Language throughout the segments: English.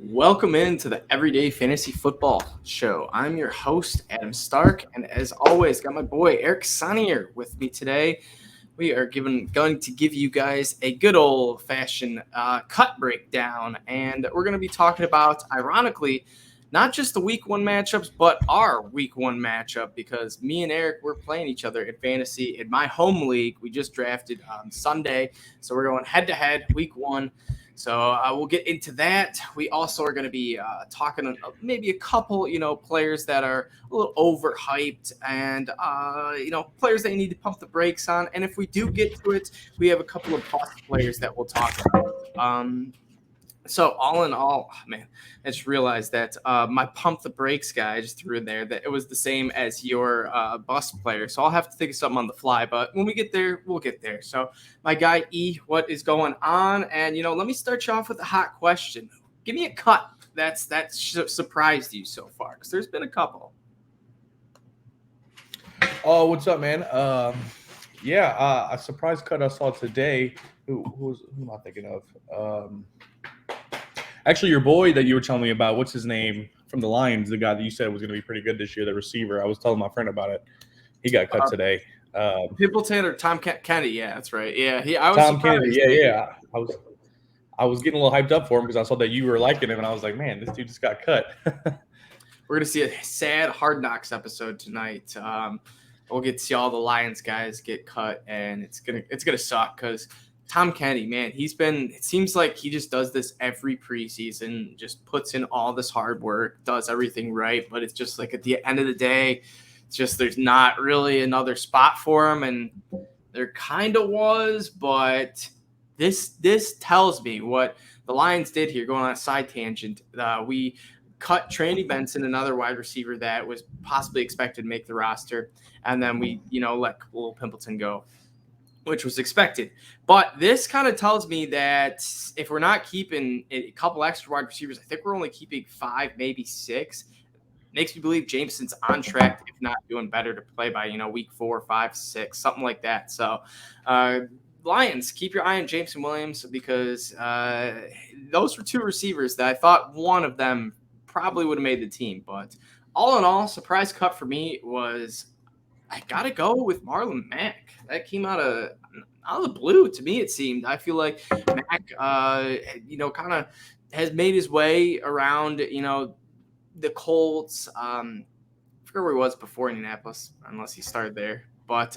Welcome into the Everyday Fantasy Football Show. I'm your host, Adam Stark, and as always, got my boy Eric Sonnier with me today. We are going to give you guys a good old-fashioned cut breakdown, and we're going to be talking about, ironically, not just the Week 1 matchups, but our Week 1 matchup, because me and Eric, we're playing each other in fantasy in my home league. We just drafted on Sunday, so we're going head-to-head Week 1. So we'll get into that. We also are going to be talking maybe a couple, players that are a little overhyped and, players that you need to pump the brakes on. And if we do get to it, we have a couple of bust players that we'll talk about. So all in all, man, I just realized that my pump the brakes guy I just threw in there, that it was the same as your bust player. So I'll have to think of something on the fly. But when we get there, we'll get there. So my guy E, what is going on? And, let me start you off with a hot question. Give me a cut that's surprised you so far, because there's been a couple. Oh, what's up, man? A surprise cut I saw today. Who am I thinking of? Actually, your boy that you were telling me about, what's his name, from the Lions, the guy that you said was going to be pretty good this year, the receiver. I was telling my friend about it. He got cut today. Pimpleton or Tom Kennedy? Yeah, that's right. Yeah, I was Tom surprised. Kennedy. Yeah. I was getting a little hyped up for him because I saw that you were liking him, and I was like, man, this dude just got cut. We're going to see a sad Hard Knocks episode tonight. We'll get to see all the Lions guys get cut, and it's gonna suck because Tom Kennedy, man, it seems like he just does this every preseason, just puts in all this hard work, does everything right, but it's just like at the end of the day, it's just there's not really another spot for him, and there kind of was, but this tells me what the Lions did here, going on a side tangent. We cut Trandy Benson, another wide receiver that was possibly expected to make the roster, and then we, let Will Pimpleton go, which was expected. But this kind of tells me that if we're not keeping a couple extra wide receivers, I think we're only keeping 5, maybe 6. Makes me believe Jameson's on track, if not doing better, to play by, week 4, 5, 6, something like that. So, Lions, keep your eye on Jameson Williams, because those were 2 receivers that I thought one of them probably would have made the team. But all in all, surprise cut for me was I got to go with Marlon Mack. That came out of the blue to me, it seemed. I feel like Mack, kind of has made his way around, the Colts. I forget where he was before Indianapolis, unless he started there. But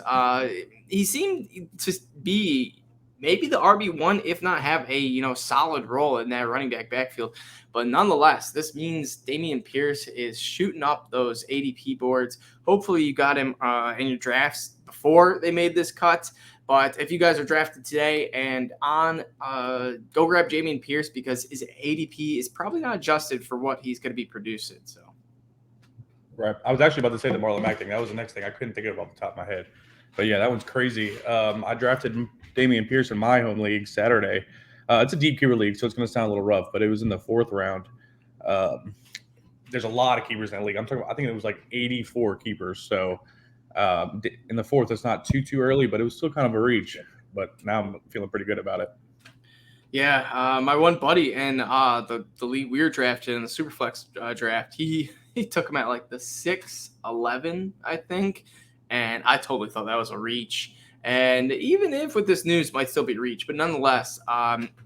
he seemed to be maybe the RB1, if not have a, solid role in that running backfield. But nonetheless, this means Damien Pearson is shooting up those ADP boards. Hopefully you got him in your drafts before they made this cut. But if you guys are drafted today and go grab Damien Pearson, because his ADP is probably not adjusted for what he's going to be producing. So. Right. I was actually about to say the Marlon Mack thing. That was the next thing. I couldn't think of it off the top of my head. But, yeah, that one's crazy. I drafted Damien Pearson in my home league Saturday. It's a deep keeper league, so it's going to sound a little rough, but it was in the 4th round. There's a lot of keepers in that league. I think it was like 84 keepers. So in the 4th, it's not too early, but it was still kind of a reach. But now I'm feeling pretty good about it. Yeah, my one buddy in the league we were drafted in the Superflex draft, he took him at like the 6-11, I think, and I totally thought that was a reach. And even if with this news might still be reach, but nonetheless,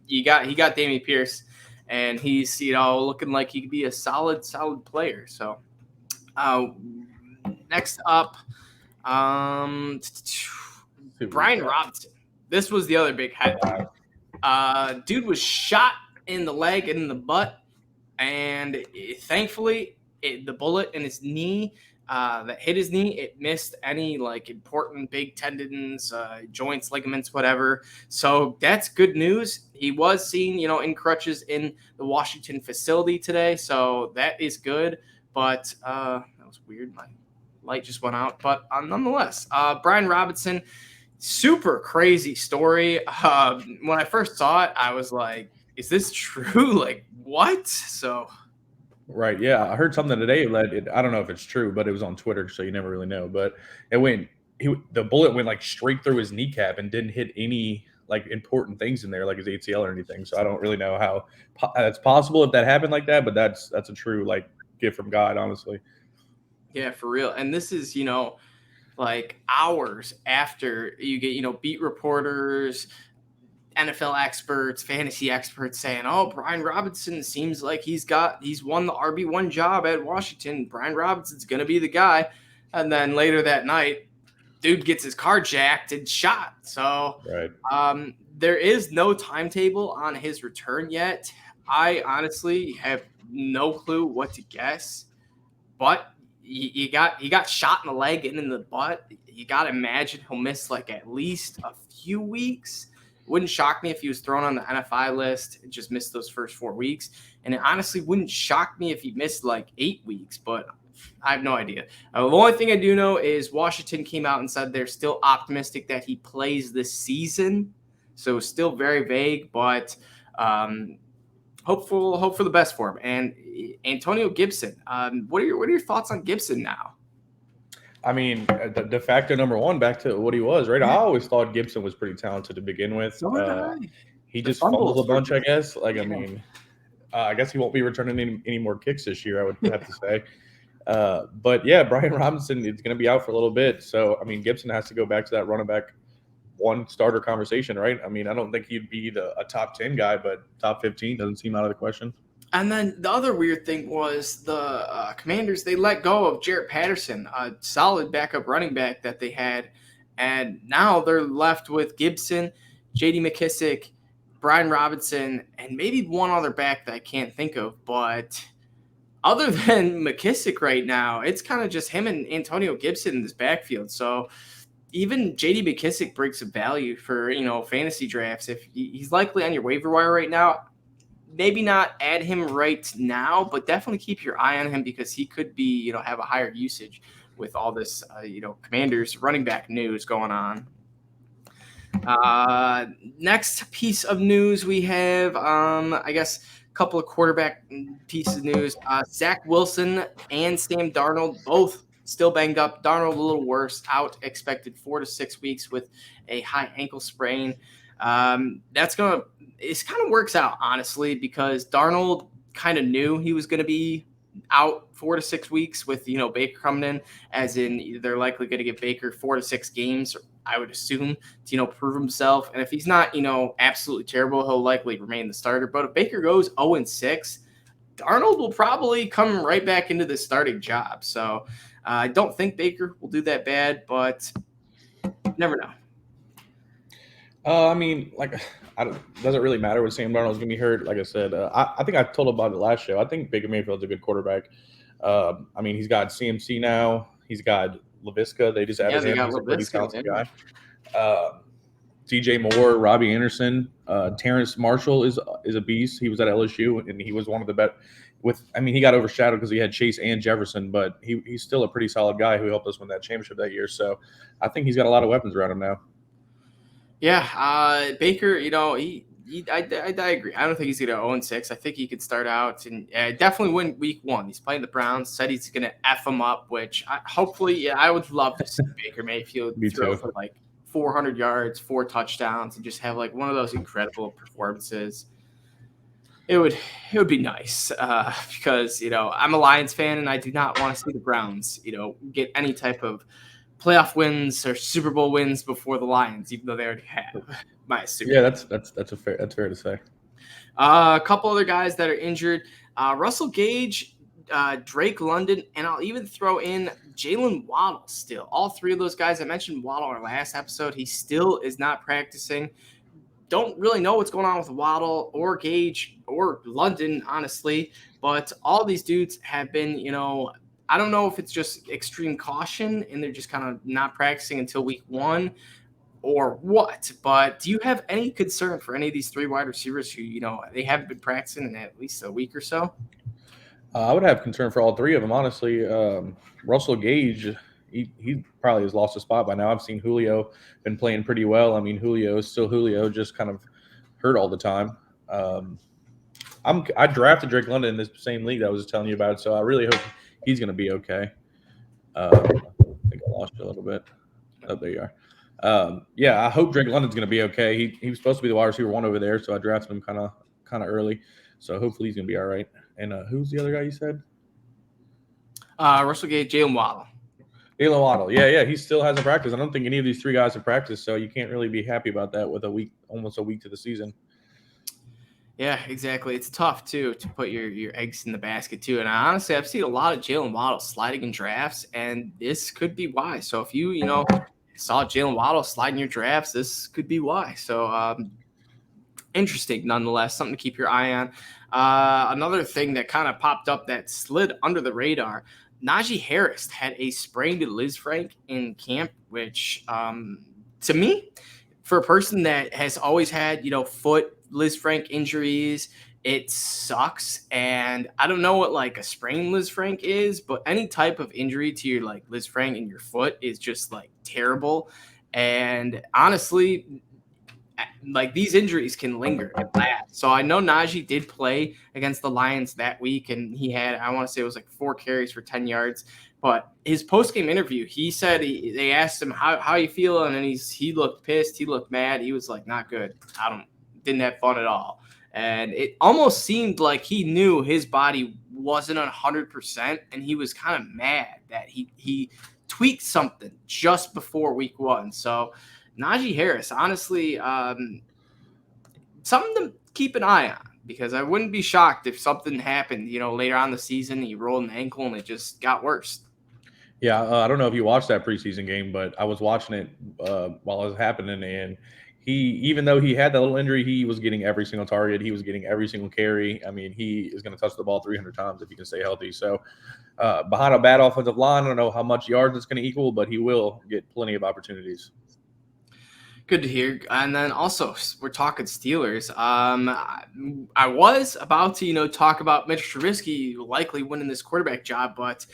he got Damien Pearson, and he's looking like he could be a solid player. So next up, Brian Robertson. This was the other big headline. Dude was shot in the leg and in the butt, and thankfully the bullet in his knee that hit his knee, it missed any important big tendons, joints, ligaments, whatever. So that's good news. He was seen, in crutches in the Washington facility today, so that is good. But that was weird. My light just went out. But nonetheless, Brian Robertson, super crazy story. When I first saw it, I was like, is this true? Like, what? So. Right. Yeah. I heard something today. I don't know if it's true, but it was on Twitter, so you never really know. But the bullet went like straight through his kneecap and didn't hit any like important things in there, like his ACL or anything. So I don't really know how that's possible if that happened like that. But that's a true like gift from God, honestly. Yeah, for real. And this is, like hours after you get, beat reporters, NFL experts, fantasy experts saying, "Oh, Brian Robinson seems like he's won the RB1 job at Washington. Brian Robinson's going to be the guy." And then later that night, dude gets his car jacked and shot. So Right. there is no timetable on his return yet. I honestly have no clue what to guess, but he got shot in the leg and in the butt. You got to imagine he'll miss like at least a few weeks. Wouldn't shock me if he was thrown on the NFI list and just missed those first 4 weeks. And it honestly wouldn't shock me if he missed like 8 weeks, but I have no idea. The only thing I do know is Washington came out and said they're still optimistic that he plays this season. So still very vague, but hope for the best for him. And Antonio Gibson, what are your thoughts on Gibson now? I mean, the de facto number one, back to what he was, right? I always thought Gibson was pretty talented to begin with. So he just fumbles a bunch, I guess. Like, I mean, I guess he won't be returning any more kicks this year, I would have to say. But yeah, Brian Robinson is going to be out for a little bit. So, I mean, Gibson has to go back to that running back one starter conversation, right? I mean, I don't think he'd be a top 10 guy, but top 15 doesn't seem out of the question. And then the other weird thing was the Commanders, they let go of Jarrett Patterson, a solid backup running back that they had. And now they're left with Gibson, J.D. McKissick, Brian Robinson, and maybe one other back that I can't think of. But other than McKissick right now, it's kind of just him and Antonio Gibson in this backfield. So even J.D. McKissick brings some value for, fantasy drafts. If he's likely on your waiver wire right now, maybe not add him right now, but definitely keep your eye on him because he could be, have a higher usage with all this, Commanders running back news going on. Next piece of news we have, I guess, a couple of quarterback pieces of news. Zach Wilson and Sam Darnold both still banged up. Darnold a little worse, out expected 4 to 6 weeks with a high ankle sprain. It kind of works out, honestly, because Darnold kind of knew he was going to be out 4 to 6 weeks with, Baker coming in, as in they're likely going to give Baker 4 to 6 games, I would assume, to, prove himself. And if he's not, absolutely terrible, he'll likely remain the starter. But if Baker goes 0-6, Darnold will probably come right back into the starting job. So I don't think Baker will do that bad, but never know. I mean, it doesn't really matter when Sam Darnold's going to be hurt. Like I said, I think I told about it last show. I think Baker Mayfield's a good quarterback. I mean, he's got CMC now. He's got LaVisca. They just added him. He's a pretty talented guy. DJ Moore, Robbie Anderson, Terrence Marshall is a beast. He was at LSU, and he was one of the best. He got overshadowed because he had Chase and Jefferson, but he's still a pretty solid guy who helped us win that championship that year. So I think he's got a lot of weapons around him now. Yeah, Baker, I agree. I don't think he's going to 0-6. I think he could start out and definitely win week 1. He's playing the Browns, said he's going to F them up, which I would love to see Baker Mayfield throw for like 400 yards, 4 touchdowns, and just have like one of those incredible performances. It would be nice because, I'm a Lions fan and I do not want to see the Browns, get any type of playoff wins or Super Bowl wins before the Lions, even though they already have. My assumption. Yeah, that's fair to say. A couple other guys that are injured: Russell Gage, Drake London, and I'll even throw in Jalen Waddle. Still, all 3 of those guys. I mentioned Waddle in our last episode. He still is not practicing. Don't really know what's going on with Waddle or Gage or London, honestly. But all these dudes have been, I don't know if it's just extreme caution and they're just kind of not practicing until week 1 or what. But do you have any concern for any of these 3 wide receivers who, they haven't been practicing in at least a week or so? I would have concern for all 3 of them, honestly. Russell Gage, he probably has lost a spot by now. I've seen Julio been playing pretty well. I mean, Julio is still Julio, just kind of hurt all the time. I drafted Drake London in this same league that I was telling you about, so I really hope he's going to be okay. I think I lost you a little bit. Oh, there you are. Yeah, I hope Drake London's going to be okay. He was supposed to be the wide receiver one over there, so I drafted him kind of early. So hopefully he's going to be all right. And who's the other guy you said? Russell Gage, Jalen Waddle. Jalen Waddle. Yeah, he still hasn't practiced. I don't think any of these three guys have practiced, so you can't really be happy about that with almost a week to the season. Yeah, exactly. It's tough too to put your eggs in the basket too. And honestly, I've seen a lot of Jalen Waddle sliding in drafts, and this could be why. So if you saw Jalen Waddle slide in your drafts, this could be why. So interesting nonetheless, something to keep your eye on. Another thing that kind of popped up that slid under the radar, Naji Harris had a sprained Lisfranc in camp, which to me, for a person that has always had, foot Lisfranc injuries, it sucks. And I don't know what like a sprained Lisfranc is, but any type of injury to your like Lisfranc in your foot is just like terrible. And honestly, like these injuries can linger and last. So I know Naji did play against the Lions that week, and he had, I want to say it was like 4 carries for 10 yards. But his post-game interview, he said they asked him how you feeling, and he looked pissed, he looked mad, he was like, not good. Didn't have fun at all. And it almost seemed like he knew his body wasn't 100%, and he was kind of mad that he tweaked something just before week 1. So Naji Harris, honestly, something to keep an eye on, because I wouldn't be shocked if something happened, later on in the season, he rolled an ankle and it just got worse. Yeah, I don't know if you watched that preseason game, but I was watching it while it was happening, and even though he had that little injury, he was getting every single target. He was getting every single carry. I mean, he is going to touch the ball 300 times if he can stay healthy. So behind a bad offensive line, I don't know how much yards it's going to equal, but he will get plenty of opportunities. Good to hear. And then also, we're talking Steelers. I was about to, talk about Mitch Trubisky likely winning this quarterback job, but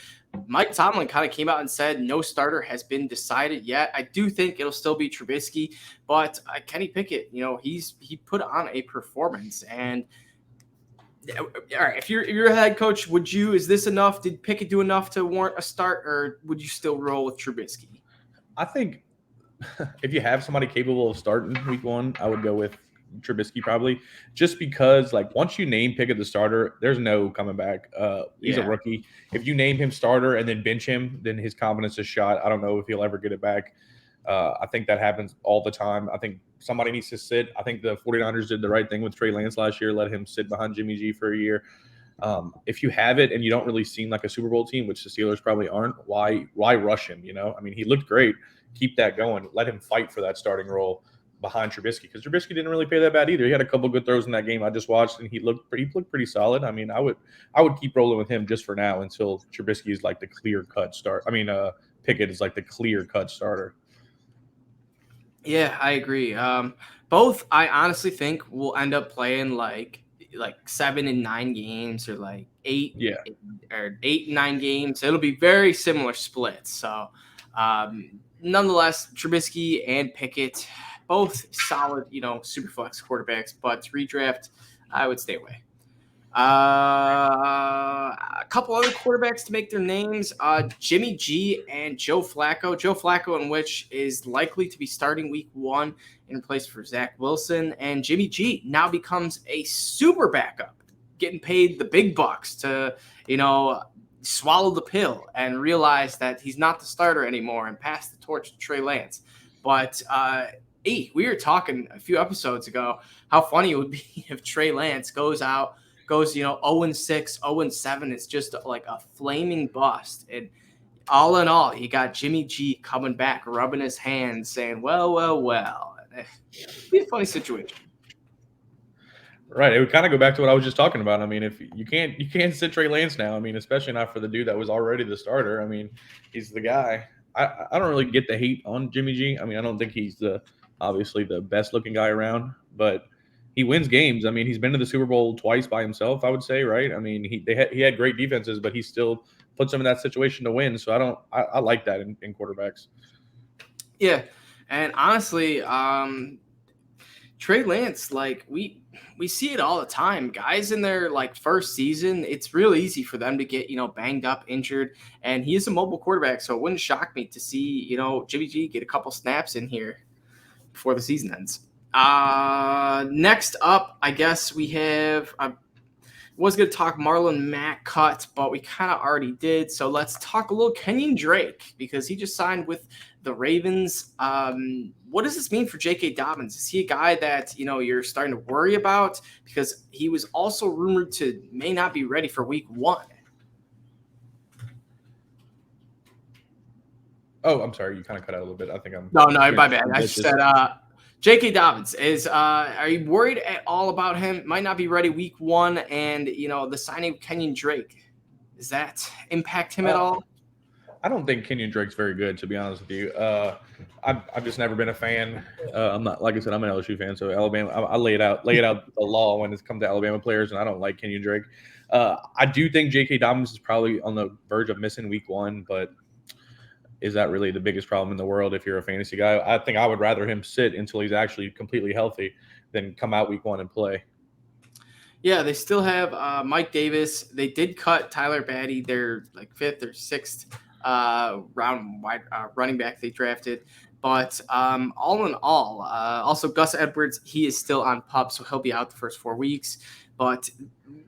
Mike Tomlin kind of came out and said no starter has been decided yet. I do think it'll still be Trubisky, but Kenny Pickett, he put on a performance. And all right, if you're a head coach, is this enough? Did Pickett do enough to warrant a start, or would you still roll with Trubisky? I think if you have somebody capable of starting week 1, I would go with Trubisky probably, just because like once you name Pickett the starter, there's no coming back. He's a rookie. If you name him starter and then bench him, then his confidence is shot. I don't know if he'll ever get it back. I think that happens all the time. I think somebody needs to sit. I think the 49ers did the right thing with Trey Lance last year, let him sit behind Jimmy G for a year. If you have it and you don't really seem like a Super Bowl team, which the Steelers probably aren't, why rush him? I mean, he looked great. Keep that going. Let him fight for that starting role behind Trubisky, because Trubisky didn't really play that bad either. He had a couple good throws in that game I just watched, and he looked pretty solid. I mean, I would keep rolling with him just for now until Trubisky is like the clear cut start. I mean, Pickett is like the clear cut starter. Yeah, I agree. Both, I honestly think will end up playing like 7 and 9 games, or like 8 and 9 games. It'll be very similar splits. So, nonetheless, Trubisky and Pickett, both solid, Superflex quarterbacks, but redraft, I would stay away. A couple other quarterbacks to make their names, Jimmy G and Joe Flacco. Joe Flacco, in which is likely to be starting week 1 in place for Zach Wilson. And Jimmy G now becomes a super backup, getting paid the big bucks to, swallow the pill and realize that he's not the starter anymore and pass the torch to Trey Lance. But we were talking a few episodes ago how funny it would be if Trey Lance goes 0-6, 0-7. It's just like a flaming bust. And all in all, he got Jimmy G coming back, rubbing his hands, saying, well. It'd be a funny situation. Right. It would kind of go back to what I was just talking about. I mean, if you can't sit Trey Lance now. I mean, especially not for the dude that was already the starter. I mean, he's the guy. I don't really get the hate on Jimmy G. I mean, I don't think he's obviously the best looking guy around, but he wins games. I mean, he's been to the Super Bowl twice by himself, I would say, right? I mean, he had great defenses, but he still puts them in that situation to win. So I like that in quarterbacks. Yeah. And honestly, Trey Lance, like we see it all the time. Guys in their like first season, it's real easy for them to get, banged up, injured, and he is a mobile quarterback, so it wouldn't shock me to see, Jimmy G get a couple snaps in here before the season ends. Next up, I guess we have was going to talk Marlon Mack cut, but we kind of already did. So let's talk a little Kenyon Drake because he just signed with the Ravens. What does this mean for J.K. Dobbins? Is he a guy that, you're starting to worry about? Because he was also rumored to may not be ready for week 1. Oh, I'm sorry. You kind of cut out a little bit. I think I'm. No, my bad. I just said J.K. Dobbins is. Are you worried at all about him? Might not be ready week 1, and the signing of Kenyon Drake. Does that impact him at all? I don't think Kenyon Drake's very good, to be honest with you. I've just never been a fan. I'm not, like I said, I'm an LSU fan, so Alabama. I lay it out the law when it's come to Alabama players, and I don't like Kenyon Drake. I do think J.K. Dobbins is probably on the verge of missing week 1, but is that really the biggest problem in the world if you're a fantasy guy? I think I would rather him sit until he's actually completely healthy than come out week 1 and play. Yeah, they still have Mike Davis. They did cut Tyler Batty, their like 5th or 6th round wide running back they drafted. But all in all, also Gus Edwards, he is still on PUP, so he'll be out the first 4 weeks. But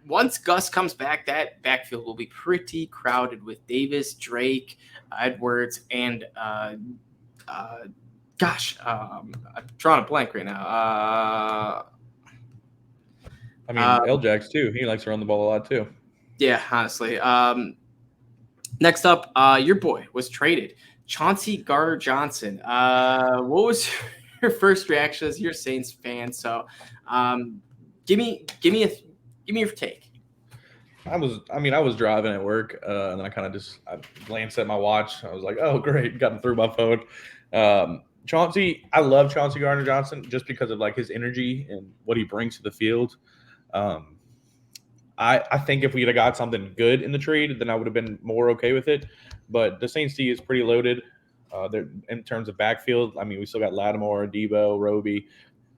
once Gus comes back, that backfield will be pretty crowded with Davis, Drake, Edwards, and I'm drawing a blank right now. L-Jax too. He likes to run the ball a lot too. Yeah, honestly. Next up, your boy was traded, Chauncey Gardner-Johnson. What was your first reaction as you're a Saints fan? So, give me your take. I was driving at work, and then I glanced at my watch. I was like, oh, great, got him through my phone. Chauncey, I love Chauncey Gardner-Johnson just because of like his energy and what he brings to the field. I think if we had got something good in the trade, then I would have been more okay with it. But the Saints D is pretty loaded. In terms of backfield, we still got Lattimore, Debo, Roby.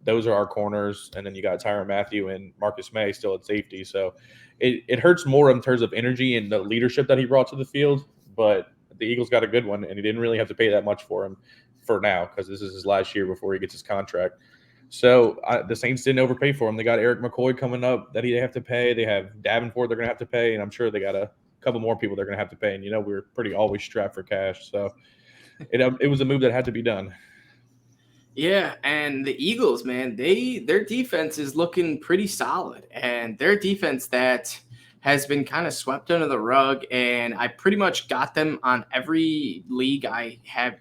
Those are our corners, and then you got Tyrann Mathieu and Marcus May still at safety. So it hurts more in terms of energy and the leadership that he brought to the field. But the Eagles got a good one, and he didn't really have to pay that much for him for now because this is his last year before he gets his contract. So the Saints didn't overpay for him. They got Eric McCoy coming up that they have to pay. They have Davenport they're going to have to pay, and I'm sure they got a couple more people they're going to have to pay. And, we're pretty always strapped for cash. So it was a move that had to be done. Yeah, and the Eagles, man, their defense is looking pretty solid, and their defense that has been kind of swept under the rug, and I pretty much got them on every league I have,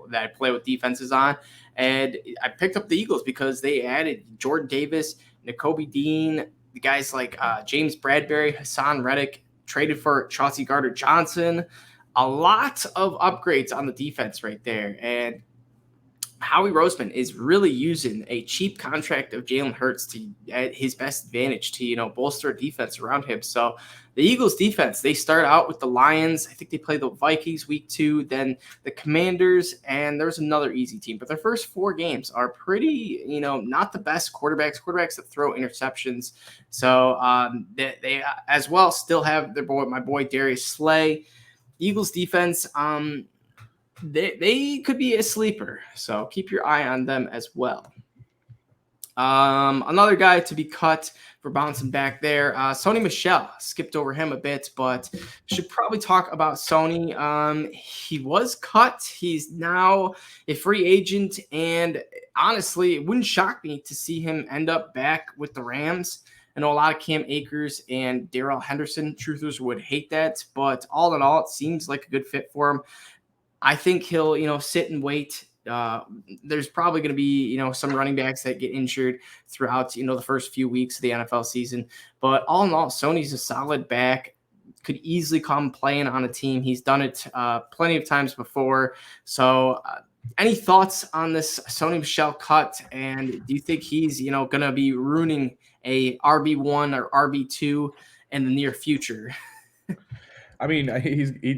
that I play with defenses on, and I picked up the Eagles because they added Jordan Davis, Nakobe Dean, the guys like James Bradbury, Hassan Reddick, traded for Chauncey Gardner-Johnson, a lot of upgrades on the defense right there, and Howie Roseman is really using a cheap contract of Jalen Hurts at his best advantage to, bolster a defense around him. So the Eagles defense, they start out with the Lions. I think they play the Vikings week 2, then the Commanders, and there's another easy team. But their first 4 games are pretty, not the best quarterbacks that throw interceptions. So they as well still have my boy Darius Slay. Eagles defense, They could be a sleeper, so keep your eye on them as well. Another guy to be cut for bouncing back there, Sony Michel. Skipped over him a bit, but should probably talk about Sony. He was cut. He's now a free agent, and honestly, it wouldn't shock me to see him end up back with the Rams. I know a lot of Cam Akers and Darrell Henderson truthers would hate that, but all in all, it seems like a good fit for him. I think he'll, sit and wait. There's probably going to be, some running backs that get injured throughout, the first few weeks of the NFL season. But all in all, Sony's a solid back. Could easily come playing on a team. He's done it plenty of times before. So any thoughts on this Sony Michel cut? And do you think he's, going to be ruining a RB1 or RB2 in the near future? I mean,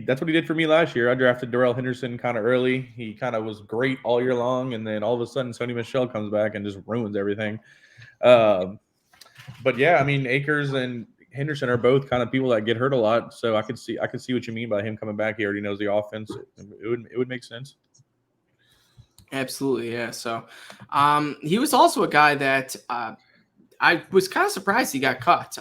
that's what he did for me last year. I drafted Darrell Henderson kind of early. He kind of was great all year long, and then all of a sudden, Sony Michel comes back and just ruins everything. But yeah, I mean, Akers and Henderson are both kind of people that get hurt a lot. So I could see what you mean by him coming back. He already knows the offense. It would make sense. Absolutely, yeah. So, he was also a guy that I was kind of surprised he got cut.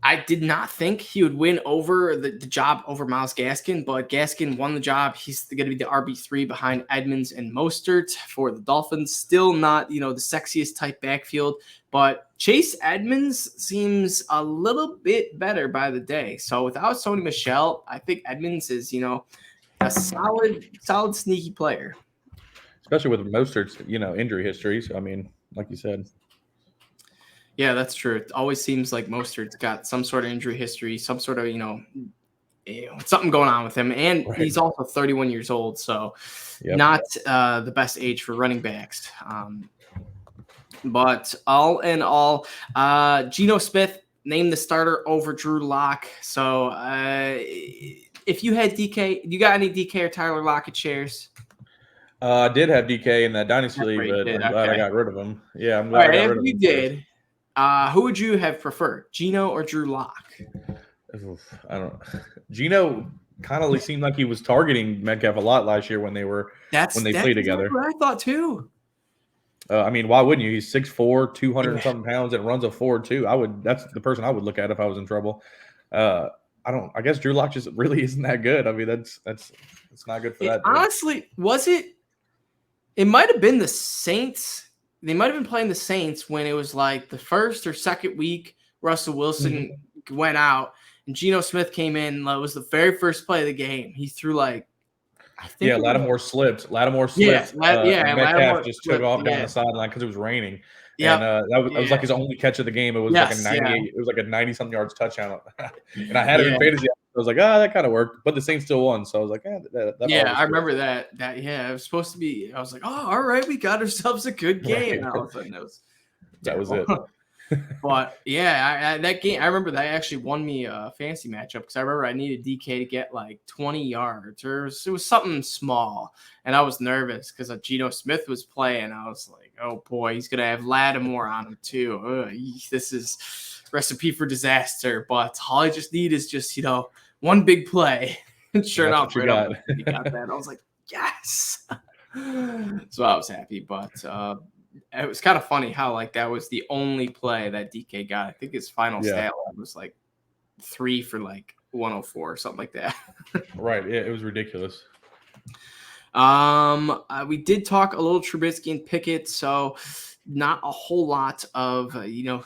I did not think he would win over the job over Myles Gaskin, but Gaskin won the job. He's going to be the RB3 behind Edmonds and Mostert for the Dolphins. Still not, the sexiest type backfield, but Chase Edmonds seems a little bit better by the day. So without Sony Michel, I think Edmonds is, a solid sneaky player. Especially with Mostert's, injury history. So, I mean, like you said. Yeah, that's true. It always seems like Mostert's got some sort of injury history, some sort of, something going on with him. And He's also 31 years old, so not the best age for running backs. But all in all, Geno Smith named the starter over Drew Lock. So if you had DK, you got any DK or Tyler Lockett shares? I did have DK in that dynasty league, but I'm glad I got rid of him. Yeah, I'm glad I got rid of him. You did. Who would you have preferred, Geno or Drew Lock? I don't. Geno kind of seemed like he was targeting Metcalf a lot last year when they played together. What I thought too. I mean, why wouldn't you? He's 6'4", 200 something pounds, and runs a 4.2. That's the person I would look at if I was in trouble. I guess Drew Lock just really isn't that good. I mean, that's not good for that. Honestly, was it? It might have been the Saints. They might have been playing the Saints when it was like the first or second week. Russell Wilson went out and Geno Smith came in. It was the very first play of the game. He threw Lattimore slipped. Metcalf just took off down the sideline because it was raining. Yeah, and that was like his only catch of the game. It was like a 98. It was like a 90-something yards touchdown. And I had it in fantasy. I was like, that kind of worked, but the Saints still won. So I was like, I remember that. It was supposed to be. I was like, all right, we got ourselves a good game. And all of a sudden, that was it. But that game, I remember that actually won me a fantasy matchup because I remember I needed DK to get like 20 yards or it was something small, and I was nervous because Geno Smith was playing. I was like, oh boy, he's gonna have Lattimore on him too. This is recipe for disaster. But all I just need is just one big play. And sure enough, he got that. I was like, yes. So I was happy, but it was kind of funny how that was the only play that DK got. I think his final stat line was 3 for 104 or something like that. Right. Yeah, it was ridiculous. We did talk a little Trubisky and Pickett, so not a whole lot of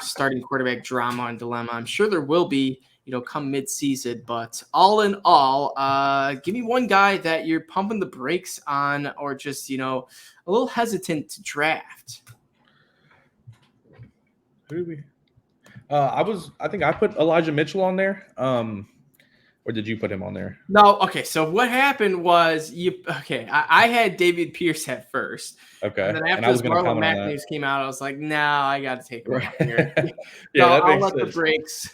starting quarterback drama and dilemma. I'm sure there will be come mid-season, but all in all, give me one guy that you're pumping the brakes on or just a little hesitant to draft. Who do we? I think I put Elijah Mitchell on there. Or did you put him on there? No. Okay. So what happened was I had David Pierce at first. Okay. And then after this Marlon Mack news came out, I was like, no, I got to take him out here. I'll let the brakes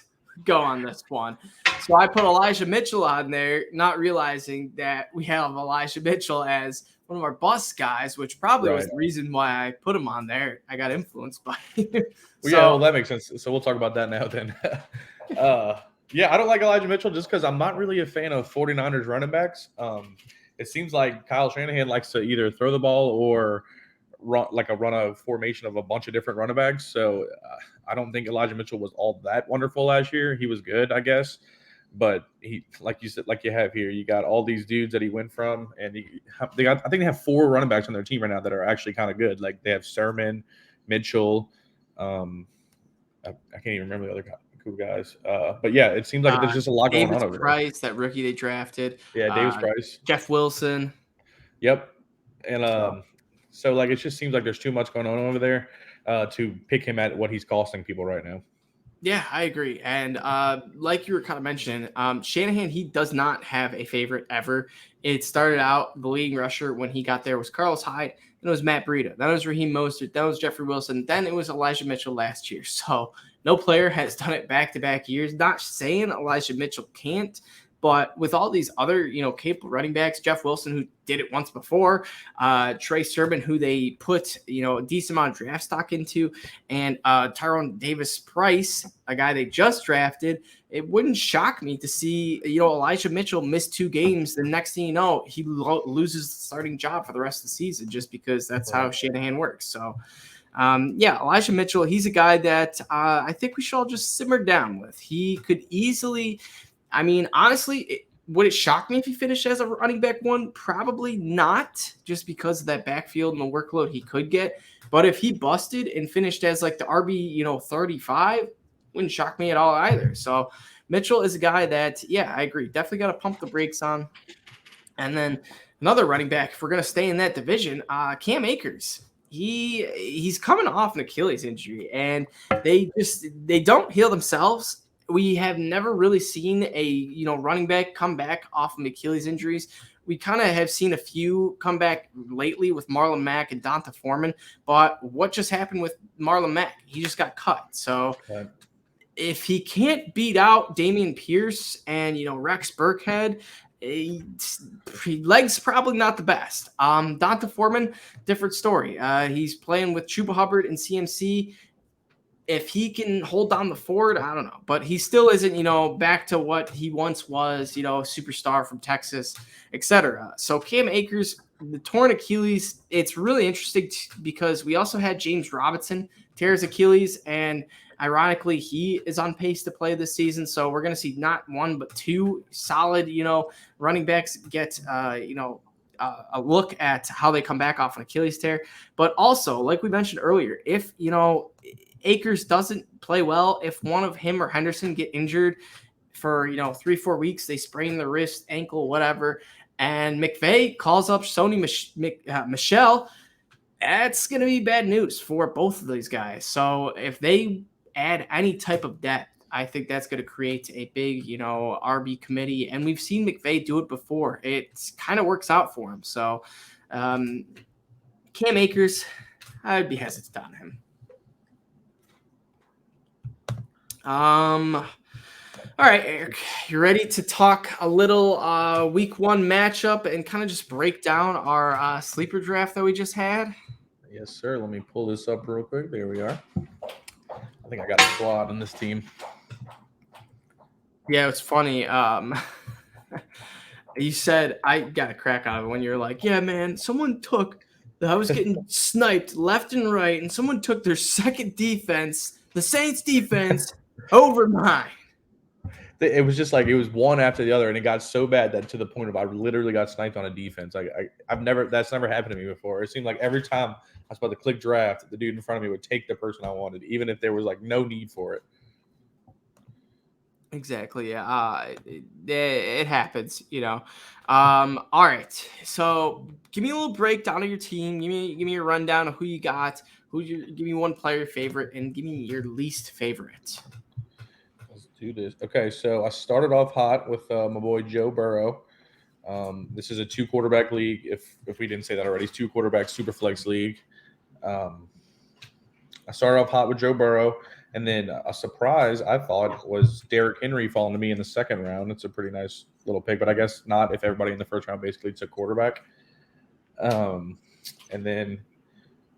go on this one. So I put Elijah Mitchell on there, not realizing that we have Elijah Mitchell as one of our bus guys, which probably was the reason why I put him on there. I got influenced by him. That makes sense. So we'll talk about that now then. I don't like Elijah Mitchell just because I'm not really a fan of 49ers running backs. It seems like Kyle Shanahan likes to either throw the ball or run a formation of a bunch of different running backs. So I don't think Elijah Mitchell was all that wonderful last year. He was good, I guess. But he, like you said, like you have here, you got all these dudes that he went from, and I think they have 4 running backs on their team right now that are actually kind of good. Like they have Sermon, Mitchell. I can't even remember the other cool guys. But yeah, it seems like there's just a lot going on over Price, that rookie they drafted. Yeah, Davis Price. Jeff Wilson. Yep. And so it just seems like there's too much going on over there to pick him at what he's costing people right now. Yeah, I agree. And like you were kind of mentioning, Shanahan, he does not have a favorite ever. It started out, the leading rusher when he got there was Carlos Hyde, then it was Matt Breida, then it was Raheem Mostert, then it was Jeffrey Wilson, then it was Elijah Mitchell last year. So No player has done it back-to-back years. Not saying Elijah Mitchell can't, but with all these other, capable running backs, Jeff Wilson, who did it once before, Trey Sermon, who they put, a decent amount of draft stock into, and Tyrone Davis-Price, a guy they just drafted, it wouldn't shock me to see, Elijah Mitchell miss 2 games. The next thing you know, he loses the starting job for the rest of the season just because that's how Shanahan works. So, Elijah Mitchell, he's a guy that I think we should all just simmer down with. He could easily – honestly, would it shock me if he finished as a running back 1? Probably not, just because of that backfield and the workload he could get. But if he busted and finished as like the RB, 35, wouldn't shock me at all either. So Mitchell is a guy that, I agree, definitely got to pump the brakes on. And then another running back, if we're going to stay in that division, Cam Akers. He's coming off an Achilles injury, and they don't heal themselves. We have never really seen a running back come back off of Achilles injuries. We kind of have seen a few come back lately with Marlon Mack and Donta Foreman, but what just happened with Marlon Mack? He just got cut. So if he can't beat out Damien Pearson and Rex Burkhead, legs probably not the best. Donta Foreman, different story. He's playing with Chuba Hubbard and CMC. If he can hold down the fort, I don't know. But he still isn't, back to what he once was, superstar from Texas, etc. So Cam Akers, the torn Achilles, it's really interesting because we also had James Robinson tear his Achilles, and ironically, he is on pace to play this season. So we're going to see not 1 but 2 solid, running backs get, a look at how they come back off an Achilles tear. But also, like we mentioned earlier, if, Akers doesn't play well, if one of him or Henderson get injured for 3-4 weeks, they sprain the wrist, ankle, whatever, and McVay calls up Sony Michel, that's going to be bad news for both of these guys. So if they add any type of depth, I think that's going to create a big RB committee, and we've seen McVay do it before. It kind of works out for him. So Cam Akers, I'd be hesitant on him. All right, Eric, you ready to talk a little week 1 matchup and kind of just break down our sleeper draft that we just had? Yes, sir. Let me pull this up real quick. There we are. I think I got a squad on this team. Yeah, it's funny. You said, I got a crack out of it when you're like, yeah, man, I was getting sniped left and right, and someone took their second defense, the Saints defense, over mine. It was just like it was one after the other, and it got so bad that to the point of I literally got sniped on a defense. That's never happened to me before. It seemed like every time I was about to click draft, the dude in front of me would take the person I wanted, even if there was like no need for it. Exactly. Yeah. It happens, All right. So give me a little breakdown of your team. Give me a rundown of who you got. Give me one player favorite and give me your least favorite. Let's do this. Okay. So I started off hot with my boy Joe Burrow. This is a 2-quarterback league. If we didn't say that already, it's 2-quarterback Superflex league. I started off hot with Joe Burrow. And then a surprise, I thought, was Derrick Henry falling to me in the second round. It's a pretty nice little pick, but I guess not if everybody in the first round basically took quarterback. And then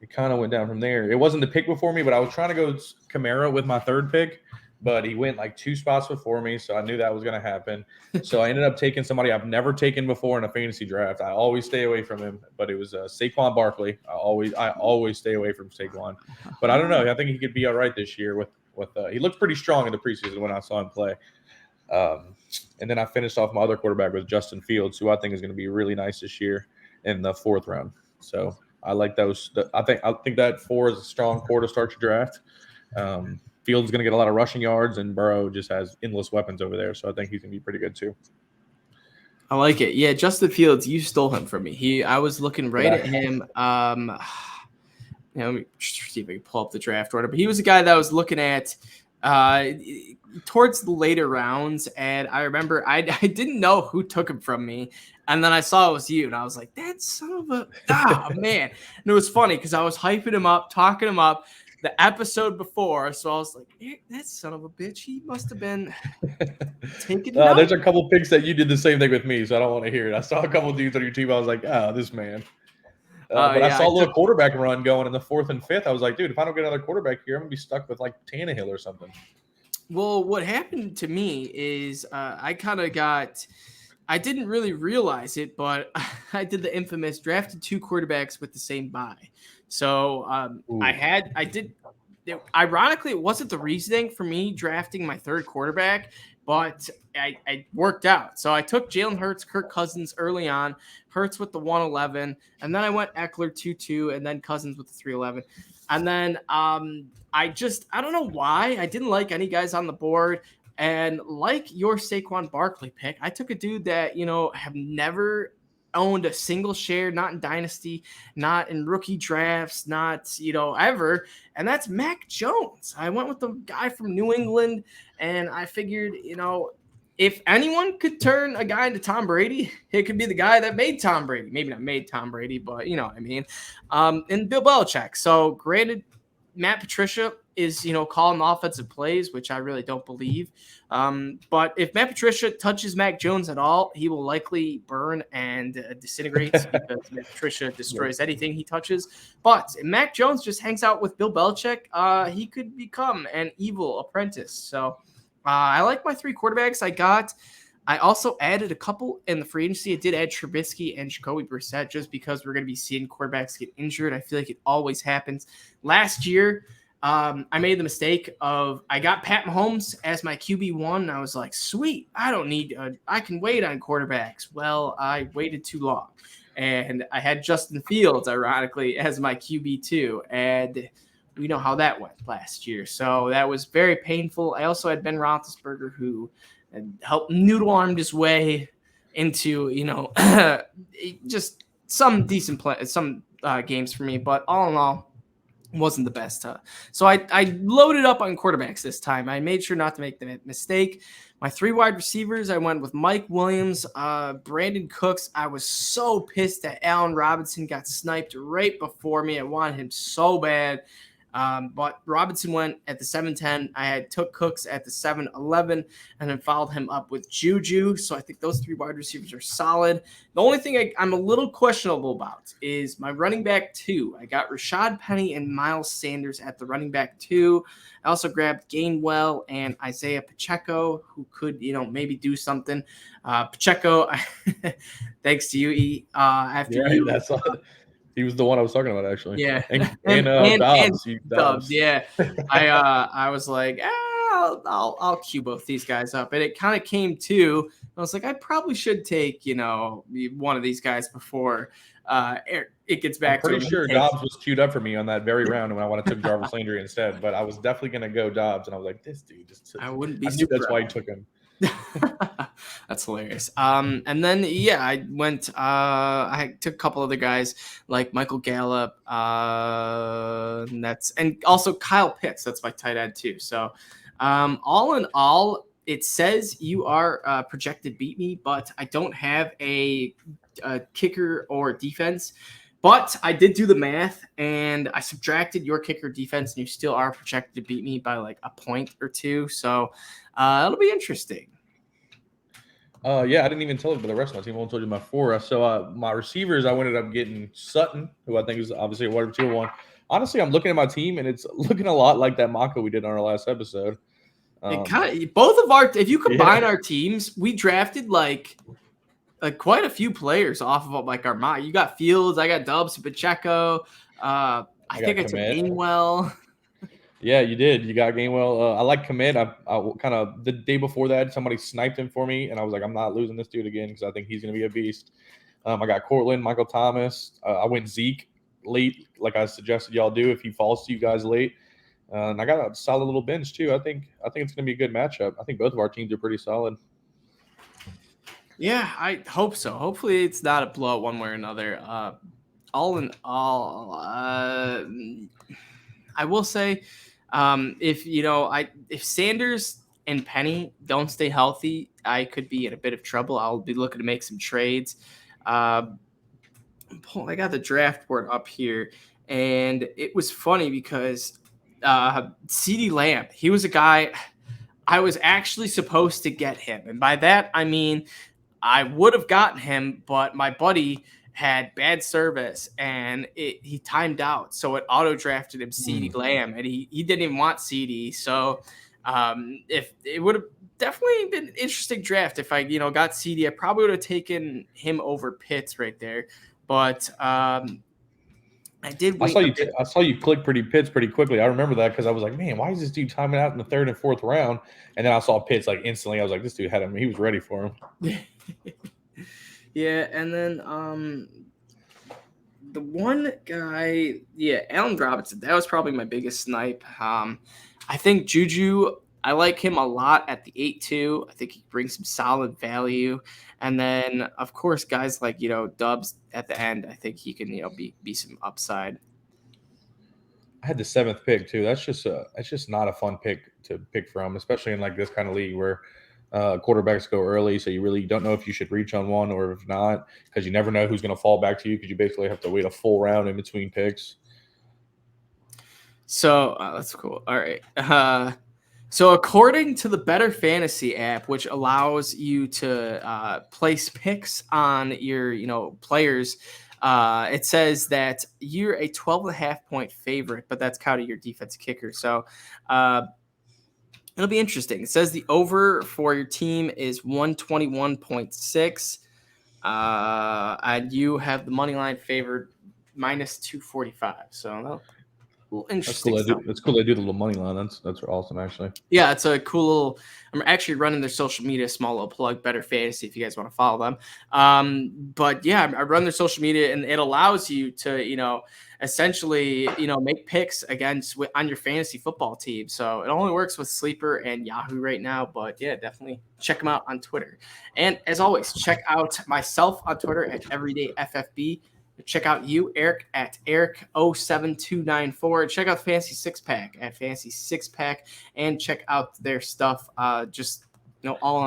it kind of went down from there. It wasn't the pick before me, but I was trying to go Kamara with my third pick, but he went like 2 spots before me, so I knew that was going to happen. So I ended up taking somebody I've never taken before in a fantasy draft. I always stay away from him, but it was Saquon Barkley. I always stay away from Saquon. But I don't know. I think he could be all right this year. With he looked pretty strong in the preseason when I saw him play. And then I finished off my other quarterback with Justin Fields, who I think is going to be really nice this year in the 4th round. So I like those. I think that 4 is a strong 4 to start your draft. Fields is going to get a lot of rushing yards, and Burrow just has endless weapons over there. So I think he's going to be pretty good too. I like it. Yeah, Justin Fields, you stole him from me. I was looking right at him. Let me see if I can pull up the draft order. But he was a guy that I was looking at towards the later rounds, and I remember I didn't know who took him from me, and then I saw it was you, and I was like, that son of a man. And it was funny because I was hyping him up, talking him up. the episode before. So I was like, that son of a bitch, he must have been taking it out. There's a couple picks that you did the same thing with me, so I don't want to hear it. I saw a couple dudes on your team. I was like, this man. But I saw a little quarterback run going in the 4th and 5th. I was like, dude, if I don't get another quarterback here, I'm going to be stuck with like Tannehill or something. Well, what happened to me is I didn't really realize it, but I did the infamous drafted 2 quarterbacks with the same bye. So ironically, it wasn't the reasoning for me drafting my 3rd quarterback, but I worked out. So I took Jalen Hurts, Kirk Cousins early on, Hurts with the 111, and then I went Ekeler 2-2, and then Cousins with the 311. And then I don't know why. I didn't like any guys on the board. And like your Saquon Barkley pick, I took a dude that, have never owned a single share, not in Dynasty, not in rookie drafts, not, ever. And that's Mac Jones. I went with the guy from New England, and I figured, if anyone could turn a guy into Tom Brady, it could be the guy that made Tom Brady. Maybe not made Tom Brady, but you know what I mean. And Bill Belichick. So granted, Matt Patricia is, calling offensive plays, which I really don't believe. But if Matt Patricia touches Mac Jones at all, he will likely burn and disintegrate because Matt Patricia destroys anything he touches. But if Mac Jones just hangs out with Bill Belichick, he could become an evil apprentice. So I like my 3 quarterbacks I got. I also added a couple in the free agency. I did add Trubisky and Jacoby Brissett just because we're going to be seeing quarterbacks get injured. I feel like it always happens. Last year, I made the mistake of I got Pat Mahomes as my QB1. And I was like, sweet, I can wait on quarterbacks. Well, I waited too long. And I had Justin Fields, ironically, as my QB2. And we know how that went last year. So that was very painful. I also had Ben Roethlisberger, who helped noodle armed his way into, just some decent games for me. But all in all, wasn't the best. So I loaded up on quarterbacks this time. I made sure not to make the mistake. My 3 wide receivers, I went with Mike Williams, Brandin Cooks. I was so pissed that Allen Robinson got sniped right before me. I wanted him so bad. But Robinson went at the 7-10. I took Cooks at the 7-11 and then followed him up with Juju. So I think those 3 wide receivers are solid. The only thing I'm a little questionable about is my running back 2. I got Rashaad Penny and Miles Sanders at the running back 2. I also grabbed Gainwell and Isaiah Pacheco, who could, maybe do something. Pacheco, thanks to you, That's all. He was the one I was talking about, actually. Yeah, and Dobbs. Dobbs. Yeah, I was like, I'll cue both these guys up, and it kind of came to. I was like, I probably should take one of these guys before it gets back. I'm pretty sure Dobbs was queued up for me on that very round when I wanted to take Jarvis Landry instead, but I was definitely gonna go Dobbs, and I was like, this dude just. I wouldn't be. I knew that's why he took him. That's hilarious. And then I went. I took a couple other guys like Michael Gallup, and also Kyle Pitts. That's my tight end too. So, all in all, it says you are projected beat me, but I don't have a kicker or defense. But I did do the math, and I subtracted your kicker defense, and you still are projected to beat me by like a point or 2. So it'll be interesting. I didn't even tell you about the rest of my team. I only told you my 4. So my receivers, I ended up getting Sutton, who I think is obviously a wide receiver 1. Honestly, I'm looking at my team, and it's looking a lot like that Mako we did on our last episode. If you combine our teams, we drafted like quite a few players off of like our mock. You got Fields, I got Dubs, Pacheco. I think I took Gainwell. Yeah, you did. You got Gainwell. I like Kmet. I kind of the day before that, somebody sniped him for me, and I was like, I'm not losing this dude again because I think he's going to be a beast. I got Courtland, Michael Thomas. I went Zeke late, like I suggested y'all do if he falls to you guys late. And I got a solid little bench too. I think it's going to be a good matchup. I think both of our teams are pretty solid. Yeah, I hope so. Hopefully it's not a blowout one way or another. All in all, I will say if Sanders and Penny don't stay healthy, I could be in a bit of trouble. I'll be looking to make some trades. I got the draft board up here, and it was funny because CeeDee Lamb. He was a guy I was actually supposed to get him. And by that, I mean, I would have gotten him, but my buddy had bad service and he timed out. So it auto drafted him CeeDee Lamb, and he didn't even want CeeDee. So if it would have definitely been an interesting draft if I, got CeeDee, I probably would have taken him over Pitts right there. But I did wait. I saw you click Pitts pretty quickly. I remember that because I was like, man, why is this dude timing out in the 3rd and 4th round? And then I saw Pitts like instantly. I was like, this dude had him. He was ready for him. Yeah, and then the one guy, Allen Robinson. That was probably my biggest snipe. I think Juju, I like him a lot at the 8-2. I think he brings some solid value. And then, of course, guys like, Dubs at the end, I think he can, be some upside. I had the 7th pick too. That's just not a fun pick to pick from, especially in like this kind of league where quarterbacks go early. So you really don't know if you should reach on one or if not, because you never know who's going to fall back to you because you basically have to wait a full round in between picks. So that's cool. All right. So according to the Better Fantasy app, which allows you to place picks on your, players, it says that you're a 12.5-point favorite, but that's counting your defense kicker. So it'll be interesting. It says the over for your team is 121.6, and you have the money line favored minus 245. So interesting. That's cool. They do the little money line. That's awesome, actually. Yeah, it's a cool little. I'm actually running their social media, small little plug, Better Fantasy, if you guys want to follow them. But yeah, I run their social media, and it allows you to, essentially, make picks on your fantasy football team. So it only works with Sleeper and Yahoo right now. But yeah, definitely check them out on Twitter. And as always, check out myself on Twitter at EverydayFFB. Check out you, Eric, at Eric07294. Check out Fantasy Six Pack at Fantasy Six Pack, and check out their stuff. All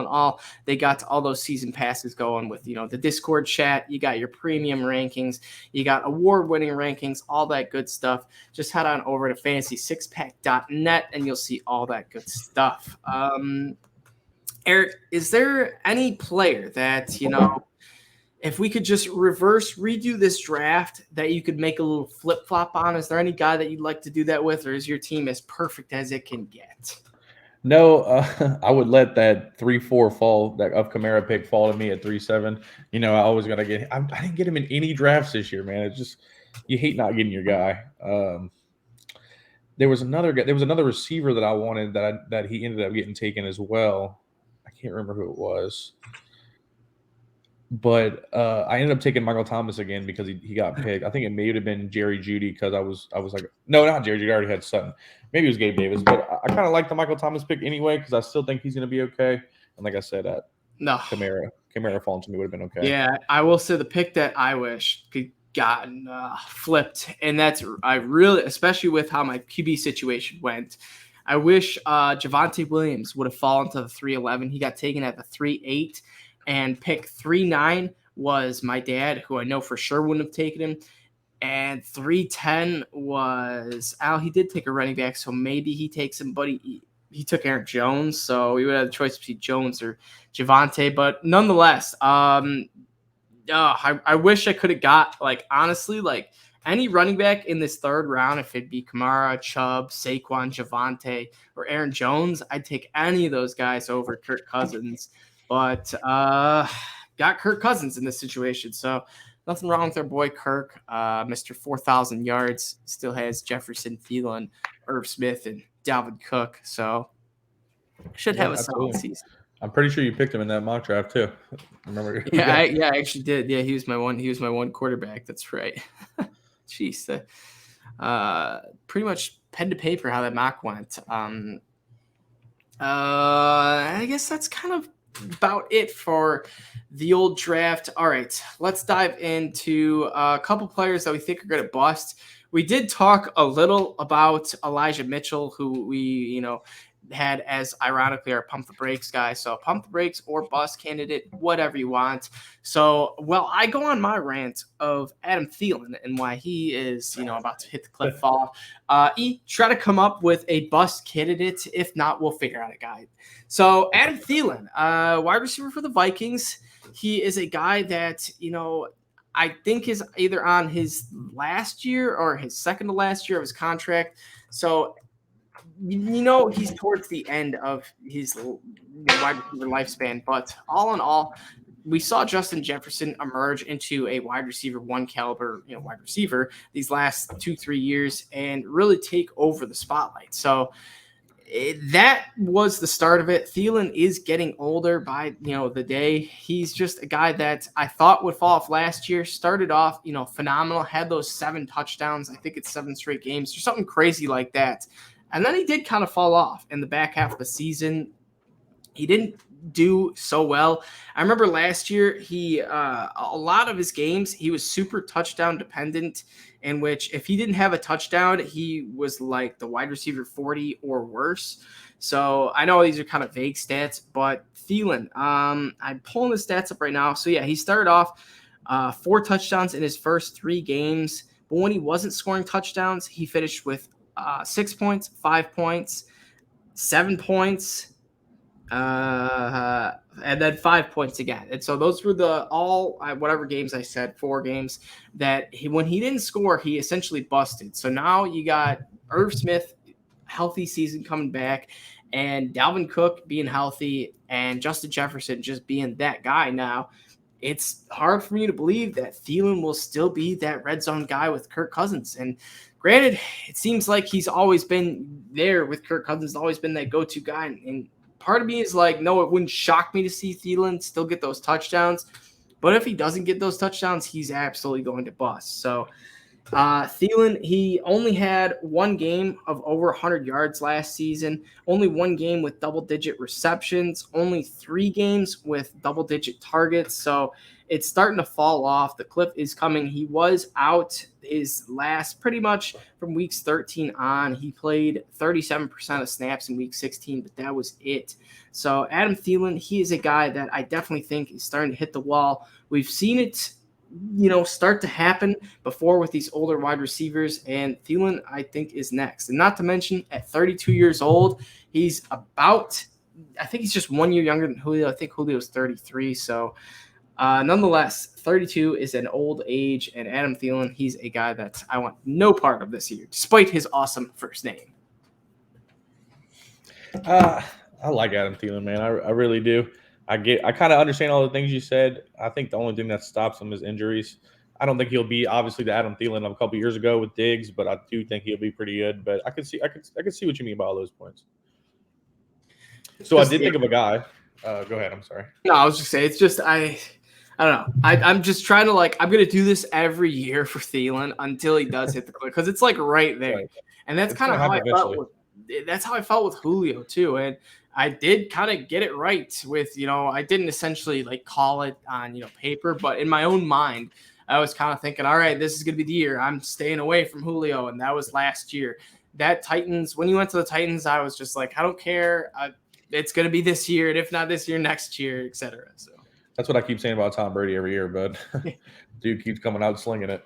in all, they got all those season passes going with, the Discord chat. You got your premium rankings. You got award-winning rankings, all that good stuff. Just head on over to fantasy6pack.net, and you'll see all that good stuff. Eric, is there any player that, if we could just redo this draft, that you could make a little flip-flop on? Is there any guy that you'd like to do that with, or is your team as perfect as it can get? No, I would let that 3-4 fall, that of Kamara pick fall to me at 3-7. I always got to get – I didn't get him in any drafts this year, man. It's just – you hate not getting your guy. There was another guy – there was another receiver that I wanted that he ended up getting taken as well. I can't remember who it was. But I ended up taking Michael Thomas again because he got picked. I think it may have been Jerry Jeudy because I was like, no, not Jerry Jeudy. I already had Sutton. Maybe it was Gabe Davis. But I kind of like the Michael Thomas pick anyway because I still think he's going to be okay. And like I said, Kamara falling to me would have been okay. Yeah, I will say the pick that I wish could gotten flipped, and that's I really, especially with how my QB situation went, I wish Javonte Williams would have fallen to the 3-11. He got taken at the 3-8. And pick 3-9 was my dad, who I know for sure wouldn't have taken him. And 3-10 was he did take a running back, so maybe he takes him, but he took Aaron Jones, so we would have the choice between Jones or Javonte. But nonetheless, I wish I could have got, honestly, any running back in this 3rd round, if it'd be Kamara, Chubb, Saquon, Javonte, or Aaron Jones, I'd take any of those guys over Kirk Cousins. But got Kirk Cousins in this situation, so nothing wrong with our boy Kirk. Mr. 4,000 yards, still has Jefferson, Thielen, Irv Smith, and Dalvin Cook, so should have a solid season. I'm pretty sure you picked him in that mock draft too. Remember? I actually did. Yeah, he was my one quarterback. That's right. Jeez, pretty much pen to paper how that mock went. I guess that's kind of about it for the old draft. All right, let's dive into a couple players that we think are going to bust. We did talk a little about Elijah Mitchell, who we, had as ironically our pump the brakes guy. So pump the brakes or bust candidate, whatever you want. So, well, I go on my rant of Adam Thielen and why he is, about to hit the cliff fall. Try to come up with a bust candidate. If not, we'll figure out a guy. So Adam Thielen, wide receiver for the Vikings. He is a guy that, I think is either on his last year or his second to last year of his contract. So, he's towards the end of his wide receiver lifespan. But all in all, we saw Justin Jefferson emerge into a wide receiver one caliber, wide receiver these last 2-3 years and really take over the spotlight. So that was the start of it. Thielen is getting older by, the day. He's just a guy that I thought would fall off last year. Started off, phenomenal, had those 7 touchdowns. I think it's 7 straight games or something crazy like that. And then he did kind of fall off in the back half of the season. He didn't do so well. I remember last year, a lot of his games, he was super touchdown dependent, in which if he didn't have a touchdown, he was like the wide receiver 40 or worse. So I know these are kind of vague stats, but Thielen, I'm pulling the stats up right now. So yeah, he started off 4 touchdowns in his first 3 games, but when he wasn't scoring touchdowns, he finished with 6 points, 5 points, 7 points, and then 5 points again. And so those were whatever games I said, 4 games that when he didn't score, he essentially busted. So now you got Irv Smith, healthy season coming back, and Dalvin Cook being healthy, and Justin Jefferson just being that guy now. It's hard for me to believe that Thielen will still be that red zone guy with Kirk Cousins. And granted, it seems like he's always been there with Kirk Cousins, always been that go-to guy. And part of me is like, no, it wouldn't shock me to see Thielen still get those touchdowns. But if he doesn't get those touchdowns, he's absolutely going to bust. So Thielen, he only had 1 game of over 100 yards last season, only 1 game with double-digit receptions, only 3 games with double-digit targets. So it's starting to fall off. The cliff is coming. He was out his last pretty much from weeks 13 on. He played 37% of snaps in week 16, but that was it. So Adam Thielen, he is a guy that I definitely think is starting to hit the wall. We've seen it start to happen before with these older wide receivers, and Thielen, I think, is next. And not to mention, at 32 years old, he's I think he's just 1 year younger than Julio. I think Julio's 33. So nonetheless, 32 is an old age, and Adam Thielen, he's a guy that I want no part of this year, despite his awesome first name. I like Adam Thielen, man. I really do. I kind of understand all the things you said. I think the only thing that stops him is injuries. I don't think he'll be obviously the Adam Thielen of a couple years ago with Diggs, but I do think he'll be pretty good. But I could see what you mean by all those points. So I did think of a guy. Go ahead. I'm sorry. No, I was just saying, it's just I don't know. I'm just trying to I'm gonna do this every year for Thielen until he does hit the cliff, because it's like right there, right. And that's kind of how I felt. That's how I felt with Julio too, and I did kind of get it right with, I didn't essentially call it on, paper, but in my own mind, I was kind of thinking, all right, this is going to be the year I'm staying away from Julio. And that was last year. That Titans, when you went to the Titans, I was just like, I don't care. It's going to be this year. And if not this year, next year, et cetera. So that's what I keep saying about Tom Brady every year, but dude keeps coming out slinging it.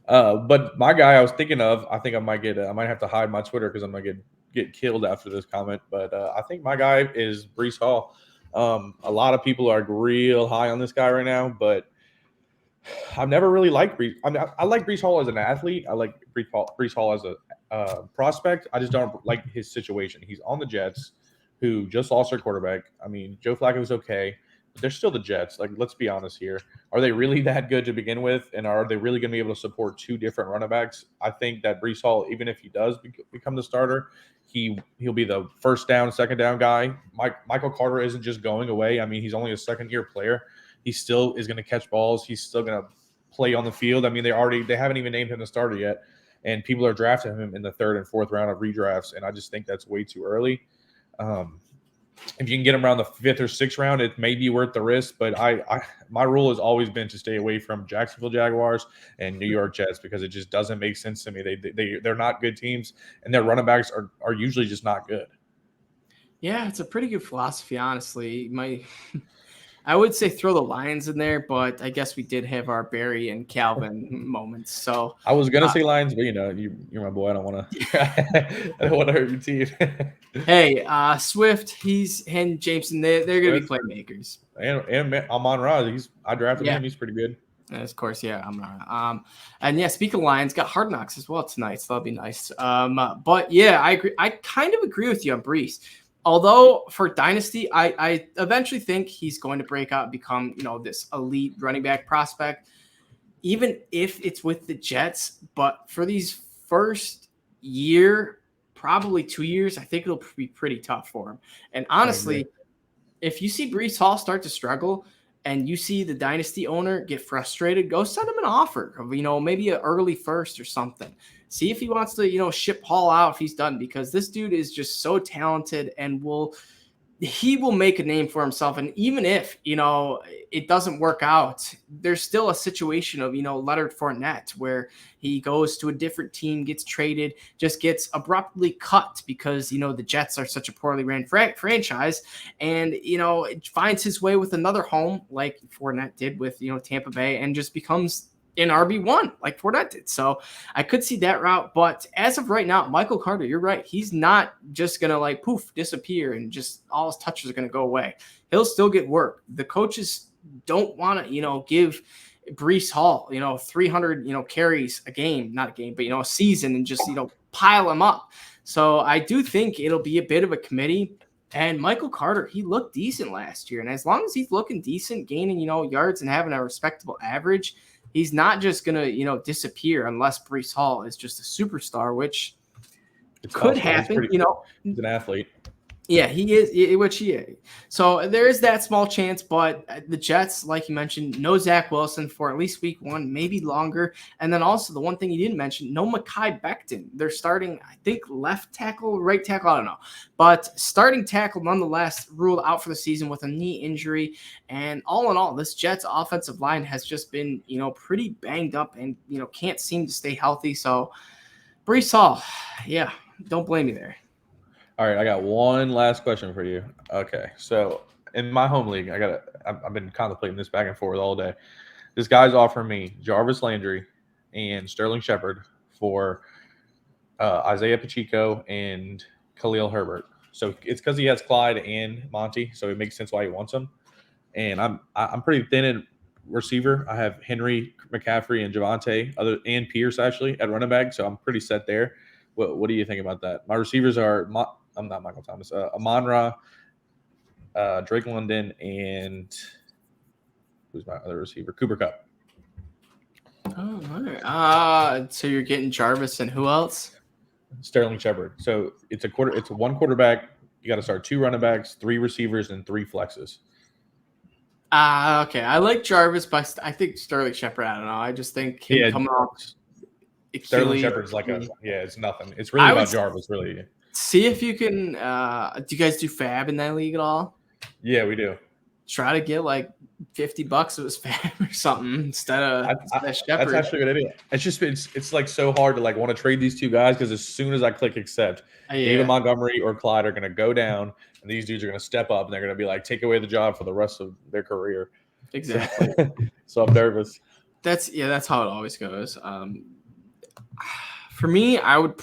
But my guy I was thinking of, I think I might have to hide my Twitter because I'm going to get killed after this comment. But I think my guy is Breece Hall. A lot of people are real high on this guy right now, but I've never really liked Breece. I like Breece Hall as an athlete. I like Breece Hall as a prospect. I just don't like his situation. He's on the Jets, who just lost their quarterback. I mean, Joe Flacco's okay, but they're still the Jets. Let's be honest here. Are they really that good to begin with? And are they really going to be able to support 2 different running backs? I think that Breece Hall, even if he does become the starter, he'll be the first down, second down guy. Michael Carter isn't just going away. I mean, he's only a second-year player. He still is going to catch balls. He's still going to play on the field. I mean, they haven't even named him the starter yet, and people are drafting him in the 3rd and 4th round of redrafts, and I just think that's way too early. If you can get him around the 5th or 6th round, it may be worth the risk. But my rule has always been to stay away from Jacksonville Jaguars and New York Jets because it just doesn't make sense to me. They're not good teams, and their running backs are usually just not good. Yeah, it's a pretty good philosophy, honestly. I would say throw the Lions in there, but I guess we did have our Barry and Calvin moments. So I was gonna say Lions, but you're my boy. I don't want to. I don't want to hurt your team. hey, Swift, and Jameson, they're gonna be playmakers. And Amon-Ra, I drafted Yeah. him. He's pretty good. And of course, yeah, I'm not. And yeah, speaking of Lions, got Hard Knocks as well tonight, so that'll be nice. But yeah, I agree. I kind of agree with you on Brees. Although for Dynasty, I eventually think he's going to break out and become, this elite running back prospect, even if it's with the Jets. But for these first year, probably 2 years, I think it'll be pretty tough for him. And honestly, if you see Brees Hall start to struggle and you see the Dynasty owner get frustrated, go send him an offer of, maybe an early first or something. See if he wants to, ship Hall out if he's done, because this dude is just so talented and he will make a name for himself. And even if, it doesn't work out, there's still a situation of, Leonard Fournette where he goes to a different team, gets traded, just gets abruptly cut because, the Jets are such a poorly ran franchise, and, finds his way with another home like Fournette did with, Tampa Bay, and just becomes an RB1 like Fournette did. So I could see that route. But as of right now, Michael Carter, you're right. He's not just going to poof, disappear and just all his touches are going to go away. He'll still get work. The coaches don't want to, give Brees Hall, 300, carries a game, not a game, but, a season, and just, pile him up. So I do think it'll be a bit of a committee. And Michael Carter, he looked decent last year. And as long as he's looking decent, gaining, yards and having a respectable average, he's not just going to, disappear unless Brees Hall is just a superstar, which could happen. He's an athlete. Yeah, he is, which he is. So there is that small chance, but the Jets, like you mentioned, no Zach Wilson for at least week 1, maybe longer. And then also the one thing you didn't mention, no Mekhi Becton. They're starting, I think, left tackle, right tackle, I don't know. But starting tackle nonetheless ruled out for the season with a knee injury. And all in all, this Jets offensive line has just been, pretty banged up and, can't seem to stay healthy. So Brees Hall, yeah, don't blame me there. All right, I got one last question for you. Okay, so in my home league, I've been contemplating this back and forth all day. This guy's offering me Jarvis Landry and Sterling Shepard for Isaiah Pacheco and Khalil Herbert. So it's because he has Clyde and Monty, so it makes sense why he wants them. And I'm pretty thin in receiver. I have Henry, McCaffrey, and Javonte, and Pierce actually at running back, so I'm pretty set there. What do you think about that? My receivers are I'm not Michael Thomas. Amon-Ra, Drake London, and who's my other receiver? Cooper Kupp. Oh, all right. So you're getting Jarvis and who else? Sterling Shepard. So it's a one quarterback. You got to start 2 running backs, 3 receivers, and 3 flexes. Okay. I like Jarvis, but I think Sterling Shepard, I don't know. I just think him coming off. Sterling Shepard's it's nothing. It's really about Jarvis, really. See if you can. Do you guys do fab in that league at all? Yeah, we do. Try to get like $50 of his fab or something instead of Shepard. That's actually a good idea. It's just it's like so hard to want to trade these 2 guys, because as soon as I click accept, David Montgomery or Clyde are going to go down, and these dudes are going to step up, and they're going to be take away the job for the rest of their career. Exactly. So I'm nervous. That's how it always goes. For me, I would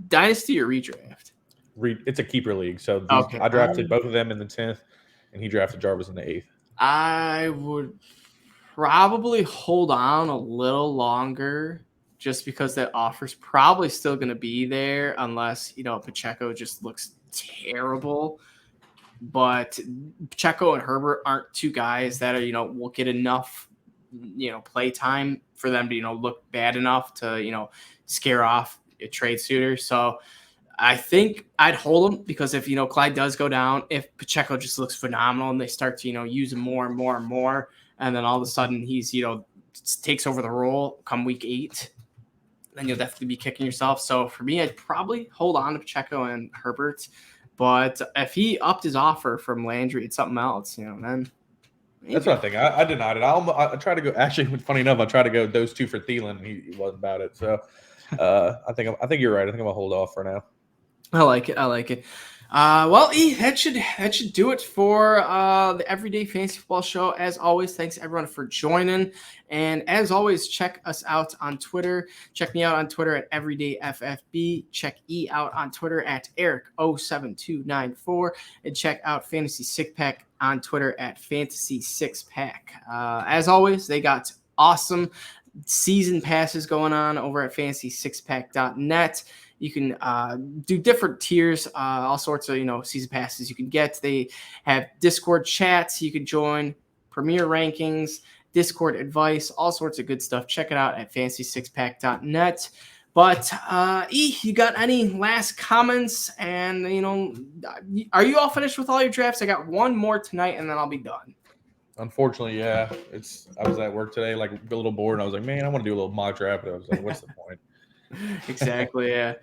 Dynasty or redraft. It's a keeper league, so I drafted both of them in the 10th, and he drafted Jarvis in the 8th. I would probably hold on a little longer, just because that offer's probably still going to be there, unless Pacheco just looks terrible. But Pacheco and Herbert aren't 2 guys that are will get enough play time for them to look bad enough to scare off a trade suitor. So I think I'd hold him, because if Clyde does go down, if Pacheco just looks phenomenal and they start to use him more and more and more, and then all of a sudden he's takes over the role come week 8, then you'll definitely be kicking yourself. So for me, I'd probably hold on to Pacheco and Herbert. But if he upped his offer from Landry, it's something else, then. Maybe. That's what I think. I denied it. I tried to go. Actually, funny enough, I tried to go those 2 for Thielen. He wasn't about it. So I think you're right. I think I'm gonna hold off for now. I like it. Well, that should do it for the Everyday Fantasy Football Show. As always, thanks everyone for joining. And as always, check us out on Twitter. Check me out on Twitter at EverydayFFB. Check E out on Twitter at Eric07294. And check out Fantasy Six Pack on Twitter at Fantasy Six Pack. As always, they got awesome season passes going on over at FantasySixPack.net. You can do different tiers, all sorts of season passes you can get. They have Discord chats you can join, Premier rankings, Discord advice, all sorts of good stuff. Check it out at FantasySixPack.net. But you got any last comments? And are you all finished with all your drafts? I got one more tonight, and then I'll be done. Unfortunately, yeah. I was at work today, like a little bored, and I was like, man, I want to do a little mock draft. But I was like, what's the point? Exactly. Yeah.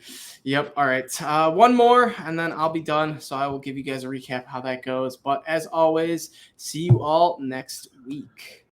Yep. All right. One more, and then I'll be done. So I will give you guys a recap how that goes. But as always, see you all next week.